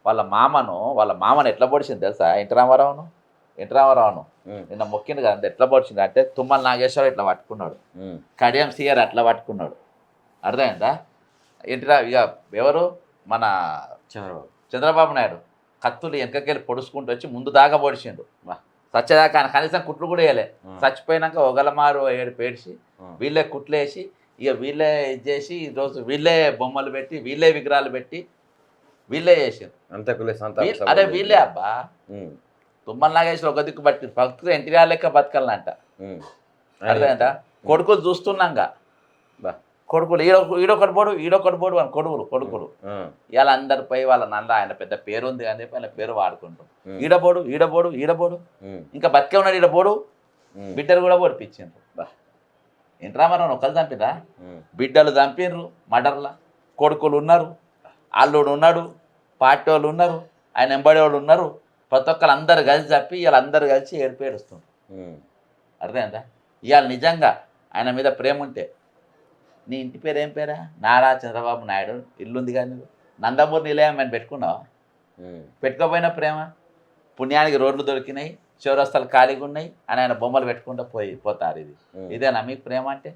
వాళ్ళ మామను ఎట్లా పొడిచింది తెలుసా? ఎన్టీ రామారావును నిన్న మొక్కింది కదా, అంటే ఎట్లా పొడిచింది అంటే తుమ్మల నాగేశ్వరరావు ఇట్లా పట్టుకున్నాడు, కడియం సీఆర్ అట్లా పట్టుకున్నాడు. అర్థమైందా? ఇక ఎవరు మన చంద్రబాబు నాయుడు కత్తులు వెనకకెళ్ళి పొడుచుకుంటూ వచ్చి ముందు దాకా పొడిచిండు. చచ్చేదాకా ఆయన కనీసం కుట్లు కూడా వేయలే. చచ్చిపోయినాక ఒకలమారు ఏడిపేడిచి వీళ్ళే కుట్లు వేసి ఇక వీళ్ళే ఇది చేసి ఈరోజు వీళ్ళే బొమ్మలు పెట్టి వీళ్ళే విగ్రహాలు పెట్టి వీళ్ళే చేసారు. అరే వీళ్ళే అబ్బా. తుమ్మల నాగేశ్వర ఒక దిక్కు బట్టి భక్తులు ఎన్టీఆర్ లెక్క బతకాలంట. అర్థమైందా? కొడుకులు చూస్తున్నాంగా, కొడుకులు ఈడొకటి పోడు అని కొడుకులు ఇవాళ అందరిపై వాళ్ళ నల్ల ఆయన పెద్ద పేరు ఉంది అని చెప్పి ఆయన పేరు వాడుకుంటాం. ఈడబోడు ఇంకా బతికే ఉన్నాడు, ఈడబోడు బిడ్డలు కూడా పొడిపించిండ్రు. ఎన్టీ రామారావు ఒకళ్ళు చంపిరా, బిడ్డలు చంపిర్రు మర్డర్లా, కొడుకులు ఉన్నారు, అల్లుడు ఉన్నాడు, పార్టీ వాళ్ళు ఉన్నారు, ఆయన ఎంబడి వాళ్ళు ఉన్నారు, ప్రతి ఒక్కరు అందరు కలిసి చంపి ఇవాళ అందరు కలిసి ఏడుస్తుండ్రు. అర్థమైందా? ఇవాళ నిజంగా ఆయన మీద ప్రేమ ఉంటే, నీ ఇంటి పేరు ఏం పేరా? నారా చంద్రబాబు నాయుడు ఇల్లుంది కానీ నువ్వు నందమూరి నిలయం అని పెట్టుకున్నావా? పెట్టుకోపోయినా ప్రేమ, పుణ్యానికి రోడ్లు దొరికినాయి, చౌరస్తాలు ఖాళీగా ఉన్నాయి అని ఆయన బొమ్మలు పెట్టుకుంటూ పోతారు. ఇదేనా మీకు ప్రేమ అంటే?